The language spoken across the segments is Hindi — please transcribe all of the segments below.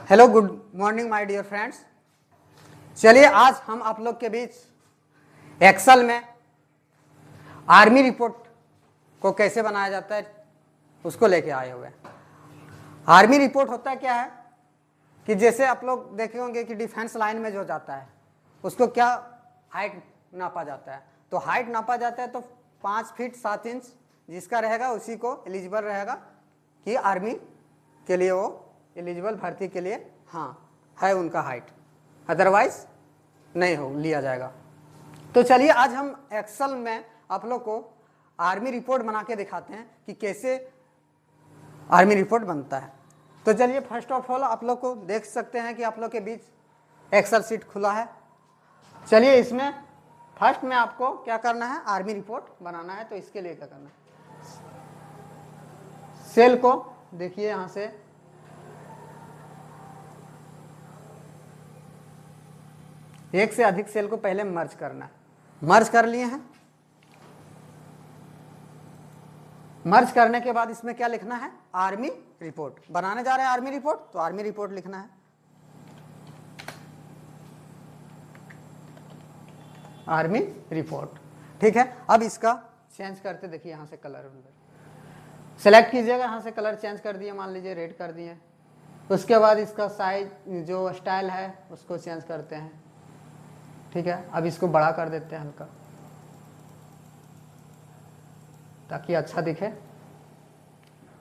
Hello, good morning my dear friends. चलिए आज हम आप लोग के बीच एक्सेल में आर्मी रिपोर्ट को कैसे बनाया जाता है उसको लेके आए हुए हैं। आर्मी रिपोर्ट होता क्या है कि जैसे आप लोग देखे होंगे कि डिफेंस लाइन में जो जाता है उसको क्या हाइट नापा जाता है, तो हाइट नापा जाता है तो 5 फीट 7 इंच जिसका रहेगा उसी को एलिजिबल रहेगा कि आर्मी के लिए वो एलिजिबल भर्ती के लिए हाँ है उनका हाइट, अदरवाइज नहीं हो लिया जाएगा। तो चलिए आज हम एक्सेल में आप लोग को आर्मी रिपोर्ट बना के दिखाते हैं कि कैसे आर्मी रिपोर्ट बनता है। तो चलिए फर्स्ट ऑफ ऑल आप लोग को देख सकते हैं कि आप लोग के बीच एक्सेल शीट खुला है। चलिए इसमें फर्स्ट में आपको क्या करना है, आर्मी रिपोर्ट बनाना है। तो इसके लिए क्या करना है, सेल को देखिए यहां से एक से अधिक सेल को पहले मर्ज करना है। मर्ज कर लिए हैं। मर्ज करने के बाद इसमें क्या लिखना है, आर्मी रिपोर्ट। बनाने जा रहे हैं आर्मी रिपोर्ट, तो आर्मी रिपोर्ट लिखना है। आर्मी रिपोर्ट, ठीक है। अब इसका चेंज करते देखिए यहां से कलर सेलेक्ट कीजिएगा, यहां से कलर चेंज कर दिए, मान लीजिए रेड कर दिए। उसके बाद इसका साइज जो स्टाइल है उसको चेंज करते हैं, ठीक है। अब इसको बड़ा कर देते हैं हल्का ताकि अच्छा दिखे।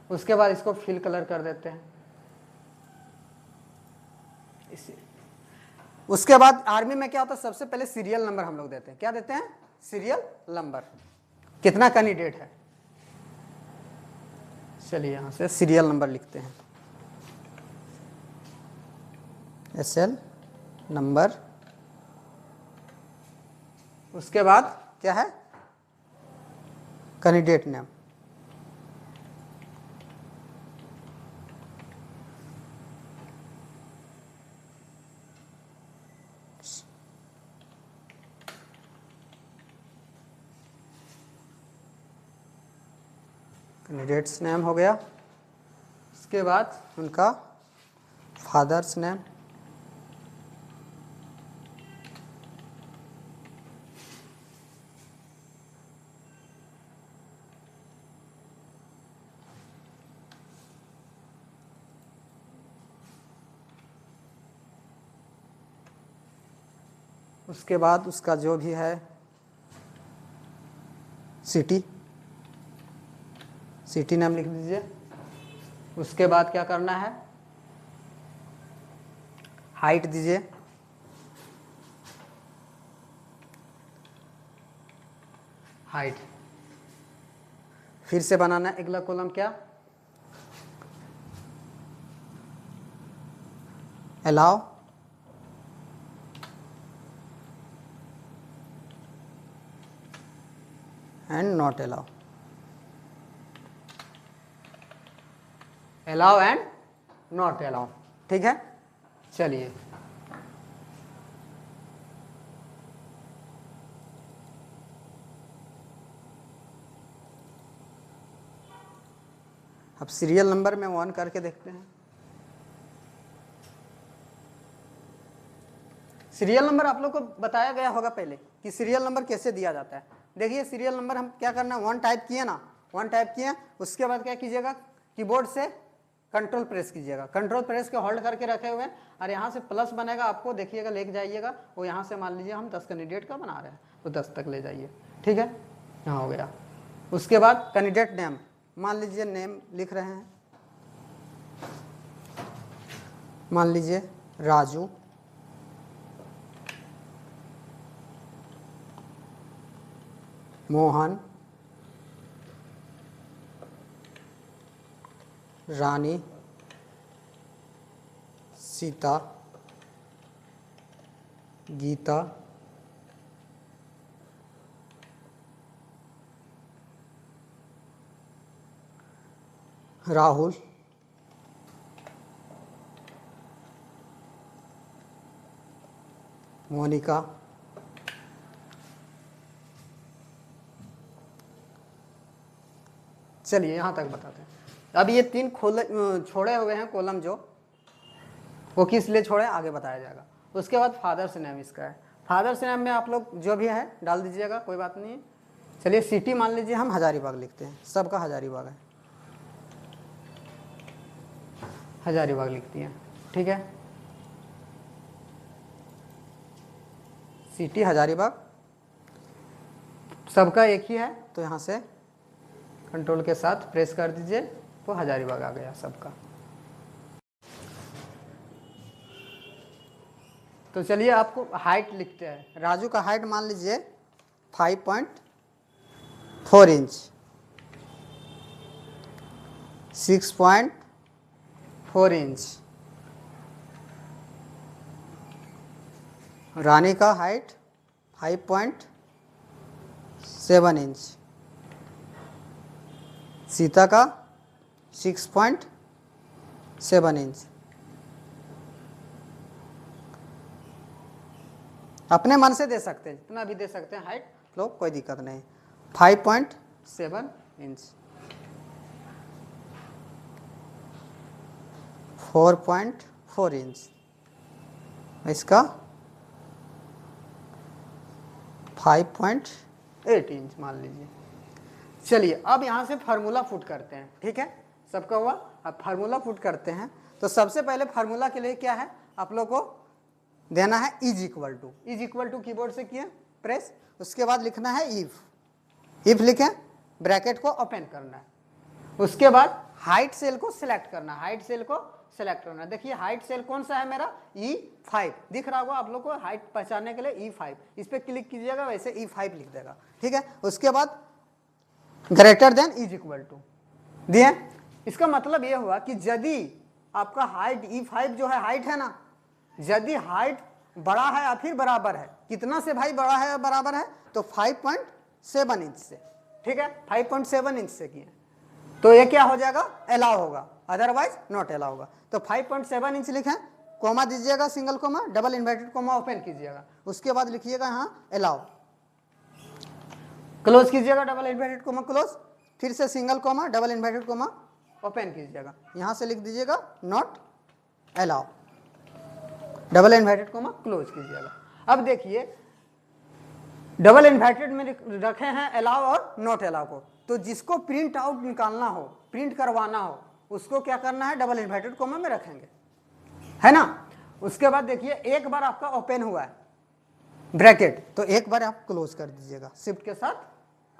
उसके बाद इसको फिल कलर कर देते हैं इसे। उसके बाद आर्मी में क्या होता है, सबसे पहले सीरियल नंबर हम लोग देते हैं। क्या देते हैं, सीरियल नंबर, कितना कैंडिडेट है। चलिए यहां से सीरियल नंबर लिखते हैं, SL नंबर। उसके बाद क्या है, कैंडिडेट नेम। कैंडिडेट्स नेम हो गया। उसके बाद उनका फादर्स नेम, उसके बाद उसका जो भी है सिटी नेम लिख दीजिए। उसके बाद क्या करना है, हाइट दीजिए, हाइट। फिर से बनाना है अगला कॉलम, क्या, allow and not allow, allow and not allow, ठीक है। चलिए अब सीरियल नंबर में 1 करके देखते हैं। सीरियल नंबर आप लोग को बताया गया होगा पहले कि सीरियल नंबर कैसे दिया जाता है। देखिए सीरियल नंबर हम क्या करना है, 1 टाइप किए ना, 1 टाइप किए। उसके बाद क्या कीजिएगा, कीबोर्ड से कंट्रोल प्रेस कीजिएगा। कंट्रोल प्रेस के होल्ड करके रखे हुए हैं और यहाँ से प्लस बनेगा, आपको देखिएगा लेके जाइएगा। वो यहाँ से मान लीजिए हम 10 कैंडिडेट का बना रहे हैं तो 10 तक ले जाइए, ठीक है। यहाँ हो गया। उसके बाद कैंडिडेट नेम, मान लीजिए नेम लिख रहे हैं, मान लीजिए राजू, मोहन, रानी, सीता, गीता, राहुल, मोनिका, चलिए यहाँ तक बताते हैं। अब ये 3 छोड़े हुए हैं कॉलम जो वो किस लिए छोड़े आगे बताया जाएगा। उसके बाद फादर्स नेम इसका है। फादर्स नेम में आप लोग जो भी है डाल दीजिएगा, कोई बात नहीं है। चलिए सिटी मान लीजिए हम हजारीबाग लिखते हैं, सबका हजारीबाग है, हजारीबाग लिखती हैं, ठीक है। सिटी हजारीबाग सबका एक ही है, तो यहाँ से कंट्रोल के साथ प्रेस कर दीजिए तो हजारीबाग आ गया सबका। तो चलिए आपको हाइट लिखते हैं। राजू का हाइट मान लीजिए 5.4 इंच, 6.4 इंच। रानी का हाइट 5.7 इंच, सीता का 6.7 इंच। अपने मन से दे सकते हैं, जितना भी दे सकते हैं हाइट लोग, कोई दिक्कत नहीं। 5.7 इंच, 4.4 इंच, इसका 5.8 इंच मान लीजिए। चलिए अब यहाँ से फार्मूला पुट करते हैं, ठीक है, सबका हुआ। अब फार्मूला पुट करते हैं, तो सबसे पहले फार्मूला के लिए क्या है, आप लोग को देना है इज इक्वल टू कीबोर्ड से किया प्रेस, उसके बाद लिखना है इफ लिखें, ब्रैकेट को ओपन करना है, उसके बाद हाइट सेल को सिलेक्ट करना है, देखिए हाइट सेल कौन सा है मेरा, E5 दिख रहा होगा आप लोग को, हाइट पहचानने के लिए E5, इस पर क्लिक कीजिएगा, वैसे E5 लिख देगा, ठीक है। उसके बाद greater than is equal to दिए। इसका मतलब यह हुआ कि यदि आपका हाइट E5 जो है हाइट है ना, यदि हाइट बड़ा है या फिर बराबर है, कितना से भाई बड़ा है या बराबर है, तो 5.7 इंच से, ठीक है, 5.7 इंच से किए तो ये क्या हो जाएगा, अलाउ होगा, अदरवाइज नॉट अलाउ होगा। तो 5.7 इंच लिखें, कोमा दीजिएगा, single comma, double inverted comma open कीजिएगा, उसके बाद लिखिएगा यहाँ अलाउ, क्लोज कीजिएगा, डबल इन्वर्टेड कोमा क्लोज, फिर से single comma, double inverted comma open कीजिएगा, यहाँ से लिख दीजिएगा not allow, double inverted comma close कीजिएगा। अब देखिए डबल इन्वर्टेड में रखे हैं अलाउ और नॉट अलाउ को, तो जिसको प्रिंट आउट निकालना हो, प्रिंट करवाना हो, उसको क्या करना है, डबल इन्वर्टेड कोमा में रखेंगे, है ना। उसके बाद देखिए एक बार आपका ओपन हुआ है ब्रैकेट, तो एक बार आप क्लोज कर दीजिएगा, शिफ्ट के साथ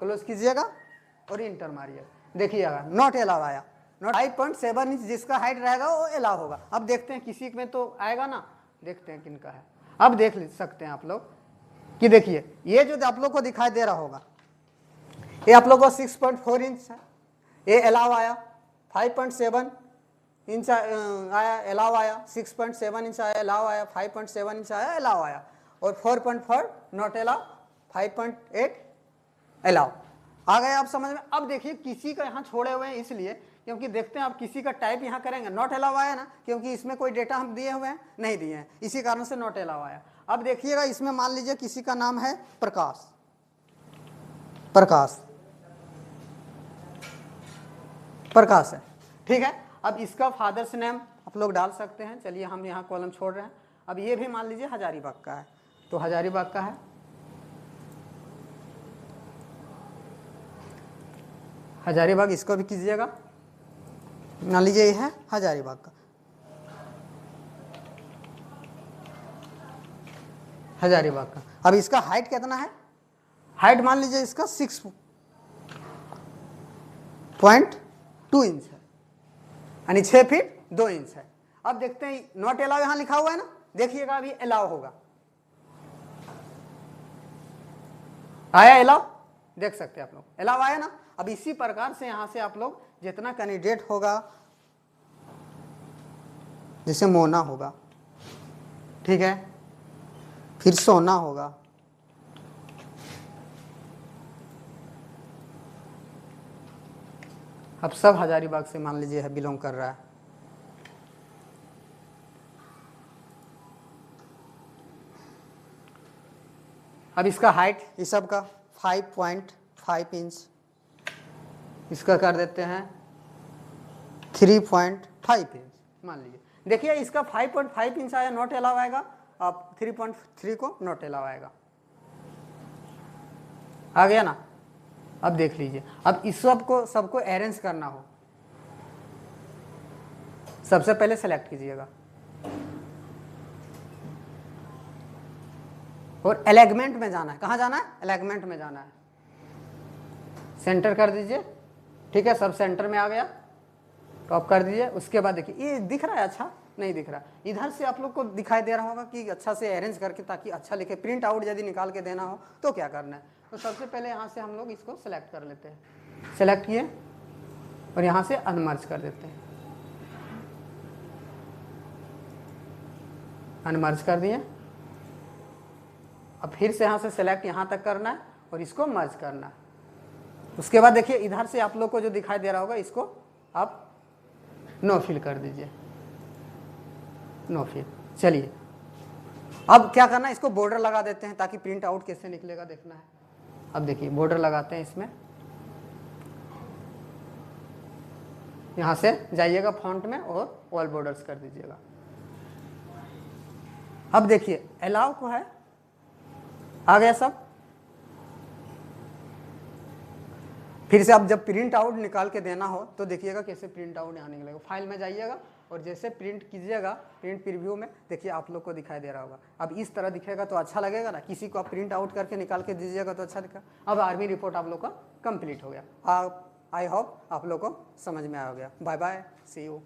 क्लोज कीजिएगा और इंटर मारिएगा, देखिएगा नॉट अलाउ आया, नॉट 5.7 इंच जिसका हाइट रहेगा वो अलाउ होगा। अब देखते हैं किसी में तो आएगा ना, देखते हैं किनका है। अब देख सकते हैं आप लोग कि देखिए ये जो आप लोग को दिखाई दे रहा होगा, ये आप लोग को 6.4 इंच है, ये अलाउ आया, 5.7 इंच आया अलाउ आया, 6.7 इंच आया अलाउ आया, 5.7 इंच आया अलाउ आया, और 4.4 नॉट अलाउ, 5.8 अलाउ आ गया आप समझ में। अब देखिए किसी का यहाँ छोड़े हुए हैं इसलिए क्योंकि देखते हैं आप किसी का टाइप यहाँ करेंगे, नॉट अलाउ आया ना, क्योंकि इसमें कोई डेटा हम दिए हुए हैं नहीं दिए हैं, इसी कारण से नॉट अलाउ आया। अब देखिएगा इसमें मान लीजिए किसी का नाम है प्रकाश, प्रकाश है, ठीक है। अब इसका फादर्स नेम आप लोग डाल सकते हैं, चलिए हम यहाँ कॉलम छोड़ रहे हैं। अब ये भी मान लीजिए हजारीबाग का है, तो हजारीबाग का है, हजारीबाग इसको भी कीजिएगा, मान लीजिए ये है हजारीबाग का, हजारीबाग का। अब इसका हाइट कितना है, हाइट मान लीजिए इसका 6.2 इंच है, यानी 6 फीट 2 इंच है। अब देखते हैं नॉट अलाउ यहां लिखा हुआ है ना, देखिएगा अभी अलाउ होगा, आया अलाउ, देख सकते हैं आप लोग अलाउ आया ना। अब इसी प्रकार से यहां से आप लोग जितना कैंडिडेट होगा, जैसे मोना होगा, ठीक है, फिर सोना होगा, अब सब हजारीबाग से मान लीजिए है बिलोंग कर रहा है। अब इसका हाइट इस सब का 5.5 इंच, इसका कर देते हैं 3.5 इंच मान लीजिए, देखिए इसका 5.5 इंच आया, नॉट अलाउ आएगा, अब 3.3 को नॉट अलाउ आएगा। आ गया ना। अब देख लीजिए, अब इस सबको अरेंज करना हो, सबसे पहले सेलेक्ट कीजिएगा और एलिग्नमेंट में जाना है। कहाँ जाना है? एलिग्नमेंट में जाना है। सेंटर कर दीजिए, ठीक है, सब सेंटर में आ गया, टॉप कर दीजिए। उसके बाद देखिए ये दिख रहा है, अच्छा नहीं दिख रहा, इधर से आप लोग को दिखाई दे रहा होगा कि अच्छा से अरेंज करके, ताकि अच्छा लिखे। प्रिंट आउट यदि निकाल के देना हो तो क्या करना है? तो सबसे पहले यहाँ से हम लोग इसको सेलेक्ट कर लेते हैं। सेलेक्ट किए और यहाँ से अनमर्ज कर देते हैं। अनमर्ज कर दिए। अब फिर से यहाँ से सेलेक्ट यहाँ तक करना है और इसको मर्ज करना है। उसके बाद देखिए इधर से आप लोग को जो दिखाई दे रहा होगा, इसको आप नो फिल कर दीजिए, नो फिल। चलिए अब क्या करना है, इसको बॉर्डर लगा देते हैं ताकि प्रिंट आउट कैसे निकलेगा देखना है। अब देखिए बॉर्डर लगाते हैं इसमें, यहाँ से जाइएगा फॉन्ट में और ऑल बॉर्डर्स कर दीजिएगा। अब देखिए अलाउ को है, आ गया सब। फिर से आप जब प्रिंट आउट निकाल के देना हो तो देखिएगा कैसे प्रिंट आउट यहाँ निकलेगा। फाइल में जाइएगा और जैसे प्रिंट कीजिएगा, प्रिंट प्रीव्यू में देखिए आप लोग को दिखाई दे रहा होगा। अब इस तरह दिखेगा तो अच्छा लगेगा ना, किसी को आप प्रिंट आउट करके निकाल के दीजिएगा तो अच्छा दिखेगा। अब आर्मी रिपोर्ट आप लोग का कंप्लीट हो गया। आई होप आप लोग को समझ में आ गया। Bye bye, see you.